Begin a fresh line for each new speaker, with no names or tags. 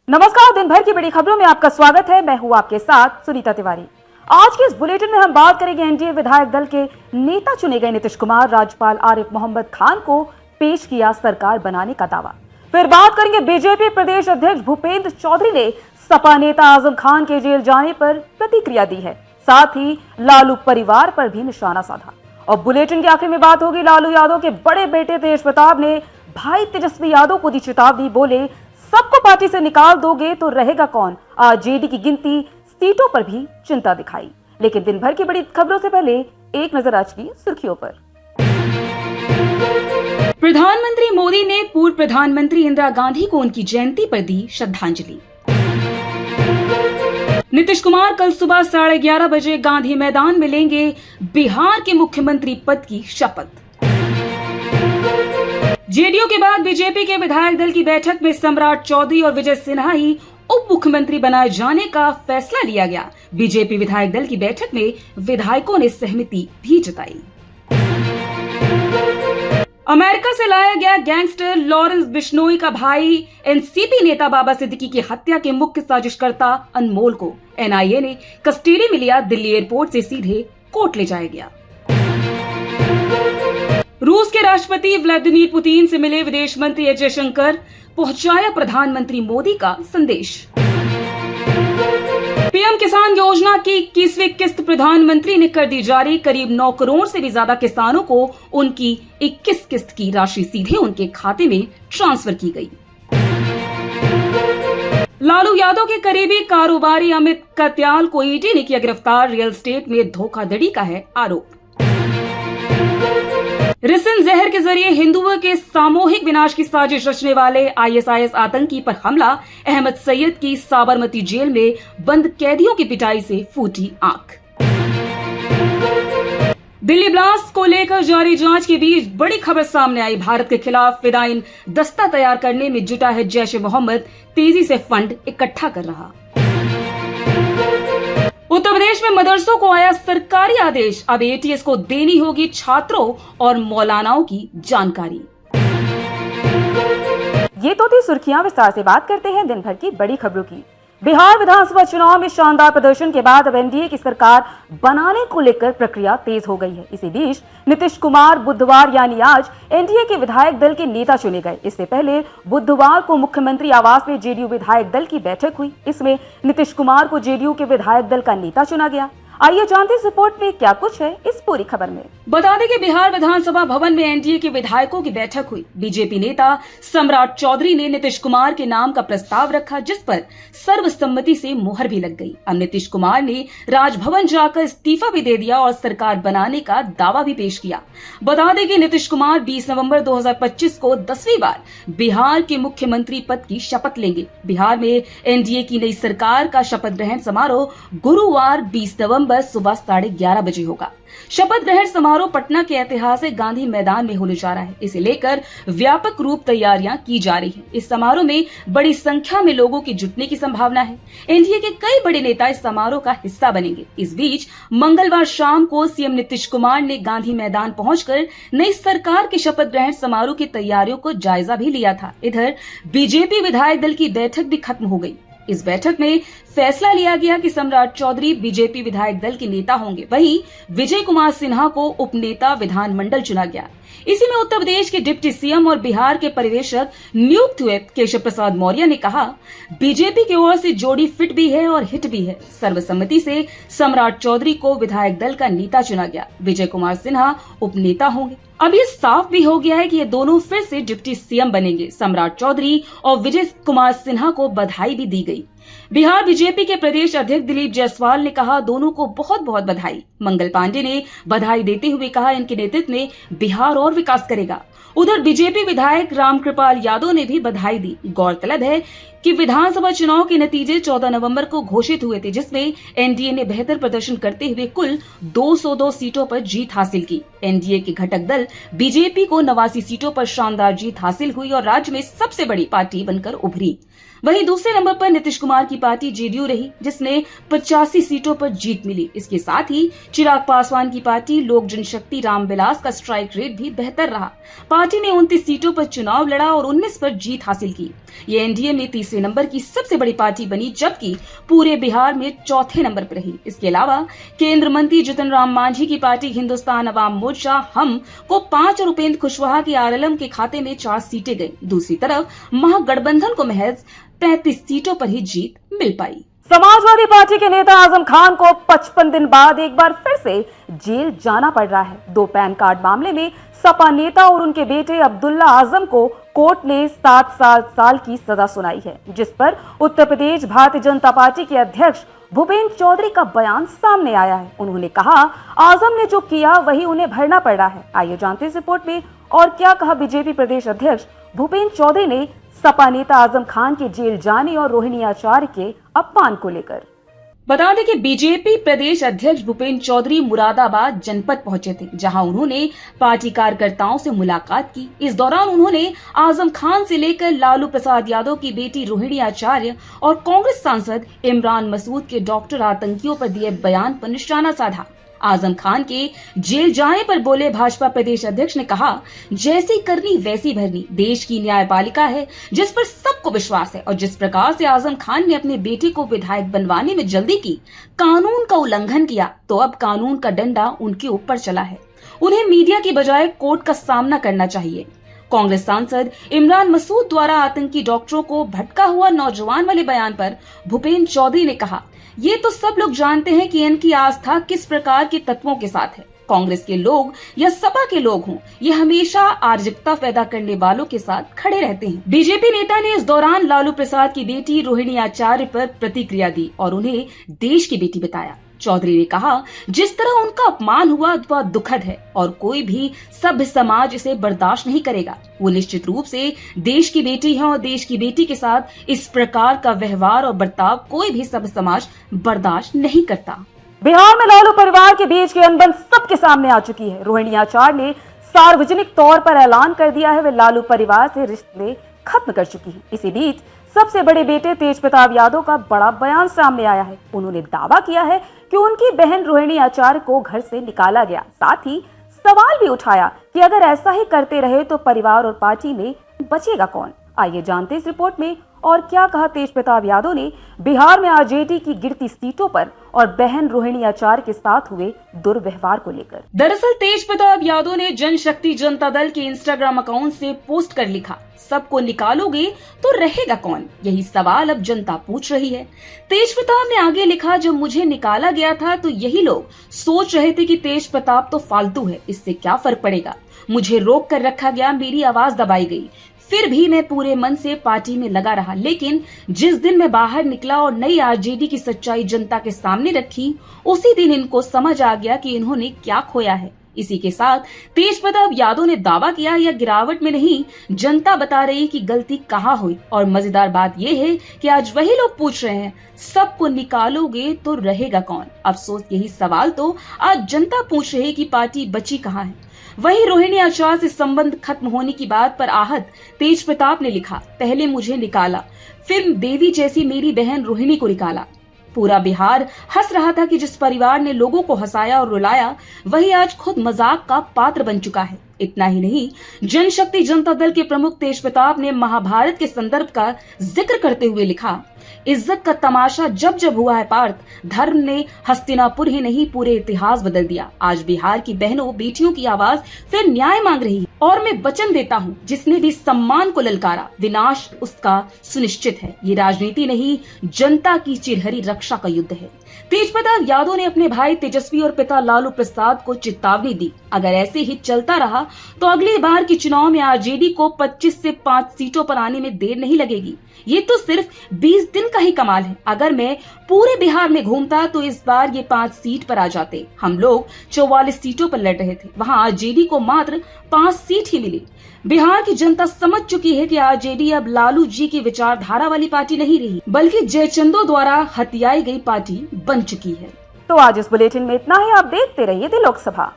नमस्कार, दिन भर की बड़ी खबरों में आपका स्वागत है। मैं हूं आपके साथ सुनीता तिवारी। आज के इस बुलेटिन में हम बात करेंगे एनडीए विधायक दल के नेता चुने गए नीतीश कुमार, राज्यपाल आरिफ मोहम्मद खान को पेश किया सरकार बनाने का दावा। फिर बात करेंगे बीजेपी प्रदेश अध्यक्ष भूपेंद्र चौधरी ने सपा नेता आजम खान के जेल जाने पर प्रतिक्रिया दी है, साथ ही लालू परिवार पर भी निशाना साधा। और बुलेटिन के आखिर में बात होगी लालू यादव के बड़े बेटे तेज प्रताप ने भाई तेजस्वी यादव को दी चेतावनी, बोले सबको पार्टी से निकाल दोगे तो रहेगा कौन। आज जेडी की गिनती सीटों पर भी चिंता दिखाई। लेकिन दिन भर की बड़ी खबरों से पहले एक नजर आज की सुर्खियों पर।
प्रधानमंत्री मोदी ने पूर्व प्रधानमंत्री इंदिरा गांधी को उनकी जयंती पर दी श्रद्धांजलि। नीतीश कुमार कल सुबह 11:30 बजे गांधी मैदान में लेंगे बिहार के मुख्यमंत्री पद की शपथ। जेडीयू के बाद बीजेपी के विधायक दल की बैठक में सम्राट चौधरी और विजय सिन्हा ही उप मुख्यमंत्री बनाए जाने का फैसला लिया गया। बीजेपी विधायक दल की बैठक में विधायकों ने सहमति भी जताई। अमेरिका से लाया गया गैंगस्टर लॉरेंस बिश्नोई का भाई एनसीपी नेता बाबा सिद्दीकी की हत्या के मुख्य साजिशकर्ता अनमोल को एनआईए ने कस्टडी में लिया। दिल्ली एयरपोर्ट से सीधे कोर्ट ले जाया गया। रूस के राष्ट्रपति व्लादिमीर पुतिन से मिले विदेश मंत्री एस जयशंकर, पहुंचाया प्रधानमंत्री मोदी का संदेश। पीएम किसान योजना की 21वीं किस्त प्रधानमंत्री ने कर दी जारी। करीब 9 करोड़ से भी ज्यादा किसानों को उनकी 21 किस्त की राशि सीधे उनके खाते में ट्रांसफर की गई। लालू यादव के करीबी कारोबारी अमित कत्याल को ईडी ने किया गिरफ्तार। रियल एस्टेट में धोखाधड़ी का है आरोप। रिसिन जहर के जरिए हिंदुओं के सामूहिक विनाश की साजिश रचने वाले आईएसआईएस आतंकी पर हमला। अहमद सैयद की साबरमती जेल में बंद कैदियों की पिटाई से फूटी आंख। दिल्ली ब्लास्ट को लेकर जारी जांच के बीच बड़ी खबर सामने आई। भारत के खिलाफ फिदायीन दस्ता तैयार करने में जुटा है जैश ए मोहम्मद, तेजी से फंड इकट्ठा कर रहा। उत्तर प्रदेश में मदरसों को आया सरकारी आदेश, अब एटीएस को देनी होगी छात्रों और मौलानाओं की जानकारी।
ये तो थी सुर्खियां। विस्तार से बात करते हैं दिन भर की बड़ी खबरों की। बिहार विधानसभा चुनाव में शानदार प्रदर्शन के बाद अब एनडीए की सरकार बनाने को लेकर प्रक्रिया तेज हो गई है। इसी बीच नीतीश कुमार बुधवार यानी आज एनडीए के विधायक दल के नेता चुने गए। इससे पहले बुधवार को मुख्यमंत्री आवास में जेडीयू विधायक दल की बैठक हुई। इसमें नीतीश कुमार को जेडीयू के विधायक दल का नेता चुना गया। आइए जानते हैं इस रिपोर्ट में क्या कुछ है इस पूरी खबर में।
बता दें कि बिहार विधानसभा भवन में एनडीए के विधायकों की बैठक हुई। बीजेपी नेता सम्राट चौधरी ने नीतीश कुमार के नाम का प्रस्ताव रखा, जिस पर सर्वसम्मति से मुहर भी लग गई। अब नीतीश कुमार ने राजभवन जाकर इस्तीफा भी दे दिया और सरकार बनाने का दावा भी पेश किया। बता दें कि नीतीश कुमार 20 नवंबर 2025 को 10वीं बार बिहार के मुख्यमंत्री पद की शपथ लेंगे। बिहार में एनडीए की नई सरकार का शपथ ग्रहण समारोह गुरुवार 20 नवंबर सुबह 11:30 बजे होगा। शपथ ग्रहण समारोह पटना के ऐतिहासिक गांधी मैदान में होने जा रहा है। इसे लेकर व्यापक रूप तैयारियां की जा रही हैं। इस समारोह में बड़ी संख्या में लोगों के जुटने की संभावना है। एनडीए के कई बड़े नेता इस समारोह का हिस्सा बनेंगे। इस बीच मंगलवार शाम को सीएम नीतीश कुमार ने गांधी मैदान पहुंचकर नई सरकार के शपथ ग्रहण समारोह की तैयारियों को जायजा भी लिया था। इधर बीजेपी विधायक दल की बैठक भी खत्म हो गई। इस बैठक में फैसला लिया गया कि सम्राट चौधरी बीजेपी विधायक दल के नेता होंगे। वहीं विजय कुमार सिन्हा को उपनेता विधानमंडल चुना गया। इसी में उत्तर प्रदेश के डिप्टी सीएम और बिहार के परिवेशक नियुक्त हुए केशव प्रसाद मौर्य ने कहा, बीजेपी की ओर से जोड़ी फिट भी है और हिट भी है। सर्वसम्मति से सम्राट चौधरी को विधायक दल का नेता चुना गया। विजय कुमार सिन्हा उपनेता होंगे। अब ये साफ भी हो गया है कि ये दोनों फिर से डिप्टी सीएम बनेंगे। सम्राट चौधरी और विजय कुमार सिन्हा को बधाई भी दी गई। बिहार बीजेपी के प्रदेश अध्यक्ष दिलीप जायसवाल ने कहा, दोनों को बहुत बहुत बधाई। मंगल पांडे ने बधाई देते हुए कहा, इनके नेतृत्व में बिहार और विकास करेगा। उधर बीजेपी विधायक रामकृपाल यादव ने भी बधाई दी। गौरतलब है कि विधानसभा चुनाव के नतीजे 14 नवंबर को घोषित हुए थे, जिसमें एनडीए ने बेहतर प्रदर्शन करते हुए कुल 202 सीटों पर जीत हासिल की। एनडीए के घटक दल बीजेपी को 89 सीटों पर शानदार जीत हासिल हुई और राज्य में सबसे बड़ी पार्टी बनकर उभरी। वहीं दूसरे नंबर पर नीतीश कुमार की पार्टी जेडीयू रही, जिसने 85 सीटों पर जीत मिली। इसके साथ ही चिराग पासवान की पार्टी लोक जनशक्ति रामविलास का स्ट्राइक रेट भी बेहतर रहा। पार्टी ने 29 सीटों पर चुनाव लड़ा और 19 पर जीत हासिल की। ये एनडीए में तीसरी तीसरे नंबर की सबसे बड़ी पार्टी बनी, जबकि पूरे बिहार में चौथे नंबर पर रही। इसके अलावा केंद्र मंत्री जीतन राम मांझी की पार्टी हिंदुस्तान अवाम मोर्चा हम को 5 और उपेंद्र कुशवाहा की आरएलएम के खाते में 4 सीटें गई। दूसरी तरफ महागठबंधन को महज 35 सीटों पर ही जीत मिल पाई।
समाजवादी पार्टी के नेता आजम खान को 55 दिन बाद एक बार फिर से जेल जाना पड़ रहा है। 2 पैन कार्ड मामले में सपा नेता और उनके बेटे अब्दुल्ला आजम को कोर्ट ने 7 साल की सजा सुनाई है, जिस पर उत्तर प्रदेश भारतीय जनता पार्टी के अध्यक्ष भूपेंद्र चौधरी का बयान सामने आया है। उन्होंने कहा, आजम ने जो किया वही उन्हें भरना पड़ रहा है। आइए जानते हैं इस रिपोर्ट में और क्या कहा बीजेपी प्रदेश अध्यक्ष भूपेंद्र चौधरी ने सपा नेता आजम खान के जेल जाने और रोहिणी आचार्य के अपमान को लेकर।
बता दें कि बीजेपी प्रदेश अध्यक्ष भूपेंद्र चौधरी मुरादाबाद जनपद पहुंचे थे, जहां उन्होंने पार्टी कार्यकर्ताओं से मुलाकात की। इस दौरान उन्होंने आजम खान से लेकर लालू प्रसाद यादव की बेटी रोहिणी आचार्य और कांग्रेस सांसद इमरान मसूद के डॉक्टर आतंकियों पर दिए बयान पर निशाना साधा। आजम खान के जेल जाने पर बोले भाजपा प्रदेश अध्यक्ष ने कहा, जैसी करनी वैसी भरनी। देश की न्यायपालिका है जिस पर सबको विश्वास है, और जिस प्रकार से आजम खान ने अपने बेटे को विधायक बनवाने में जल्दी की, कानून का उल्लंघन किया, तो अब कानून का डंडा उनके ऊपर चला है। उन्हें मीडिया की बजाय कोर्ट का सामना करना चाहिए। कांग्रेस सांसद इमरान मसूद द्वारा आतंकी डॉक्टरों को भटका हुआ नौजवान वाले बयान पर भूपेंद्र चौधरी ने कहा, ये तो सब लोग जानते हैं कि इनकी आस्था किस प्रकार के तत्वों के साथ है। कांग्रेस के लोग या सपा के लोग हों, ये हमेशा अराजकता पैदा करने वालों के साथ खड़े रहते हैं। बीजेपी नेता ने इस दौरान लालू प्रसाद की बेटी रोहिणी आचार्य पर प्रतिक्रिया दी और उन्हें देश की बेटी बताया। चौधरी ने कहा, जिस तरह उनका अपमान हुआ वह दुखद है और कोई भी सभ्य समाज इसे बर्दाश्त नहीं करेगा। वो निश्चित रूप से देश की बेटी है और देश की बेटी के साथ इस प्रकार का व्यवहार और बर्ताव कोई भी सभ्य समाज बर्दाश्त नहीं करता।
बिहार में लालू परिवार के बीच की अनबन सबके सामने आ चुकी है। रोहिणी आचार्य ने सार्वजनिक तौर पर ऐलान कर दिया है वे लालू परिवार से रिश्ते खत्म कर चुकी है। इसी बीच सबसे बड़े बेटे तेज प्रताप यादव का बड़ा बयान सामने आया है। उन्होंने दावा किया है कि उनकी बहन रोहिणी आचार्य को घर से निकाला गया। साथ ही सवाल भी उठाया कि अगर ऐसा ही करते रहे तो परिवार और पार्टी में बचेगा कौन। आइए जानते इस रिपोर्ट में और क्या कहा तेज प्रताप यादव ने बिहार में आरजेडी की गिरती सीटों पर और बहन रोहिणी आचार्य के साथ हुए दुर्व्यवहार को लेकर।
दरअसल तेज प्रताप यादव ने जनशक्ति जनता दल के इंस्टाग्राम अकाउंट से पोस्ट कर लिखा, सबको निकालोगे तो रहेगा कौन, यही सवाल अब जनता पूछ रही है। तेज प्रताप ने आगे लिखा, जब मुझे निकाला गया था तो यही लोग सोच रहे थे कि तेज प्रताप तो फालतू है, इससे क्या फर्क पड़ेगा। मुझे रोक कर रखा गया, मेरी आवाज दबाई गई, फिर भी मैं पूरे मन से पार्टी में लगा रहा। लेकिन जिस दिन मैं बाहर निकला और नई आरजेडी की सच्चाई जनता के सामने रखी, उसी दिन इनको समझ आ गया कि इन्होंने क्या खोया है। इसी के साथ तेज प्रताप यादव ने दावा किया, यह गिरावट में नहीं, जनता बता रही कि गलती कहाँ हुई। और मजेदार बात यह है कि आज वही लोग पूछ रहे हैं, सबको निकालोगे तो रहेगा कौन। अफसोस यही सवाल तो आज जनता पूछ रही है कि पार्टी बची कहाँ है। वहीं रोहिणी आचार्य से संबंध खत्म होने की बात पर आहत तेज प्रताप ने लिखा, पहले मुझे निकाला, फिर देवी जैसी मेरी बहन रोहिणी को निकाला। पूरा बिहार हंस रहा था कि जिस परिवार ने लोगों को हंसाया और रुलाया, वही आज खुद मजाक का पात्र बन चुका है। इतना ही नहीं, जनशक्ति जनता दल के प्रमुख तेज प्रताप ने महाभारत के संदर्भ का जिक्र करते हुए लिखा, इज्जत का तमाशा जब जब हुआ है पार्थ, धर्म ने हस्तिनापुर ही नहीं पूरे इतिहास बदल दिया। आज बिहार की बहनों बेटियों की आवाज फिर न्याय मांग रही है और मैं वचन देता हूँ, जिसने भी सम्मान को ललकारा, विनाश उसका सुनिश्चित है। ये राजनीति नहीं, जनता की चिरहरी रक्षा का युद्ध है। तेज प्रताप यादव ने अपने भाई तेजस्वी और पिता लालू प्रसाद को चेतावनी दी, अगर ऐसे ही चलता रहा तो अगली बार के चुनाव में आरजेडी को 25 से 5 सीटों पर आने में देर नहीं लगेगी। ये तो सिर्फ 20 दिन का ही कमाल है। अगर मैं पूरे बिहार में घूमता तो इस बार ये 5 सीट पर आ जाते। हम लोग 44 सीटों पर लड़ रहे थे, वहाँ आरजेडी को मात्र 5 सीट ही मिली। बिहार की जनता समझ चुकी है कि आरजेडी अब लालू जी की विचारधारा वाली पार्टी नहीं रही, बल्कि जयचंदो द्वारा हथियाई गई पार्टी बन चुकी है।
तो आज इस बुलेटिन में इतना ही। आप देखते रहिए दी लोकसभा।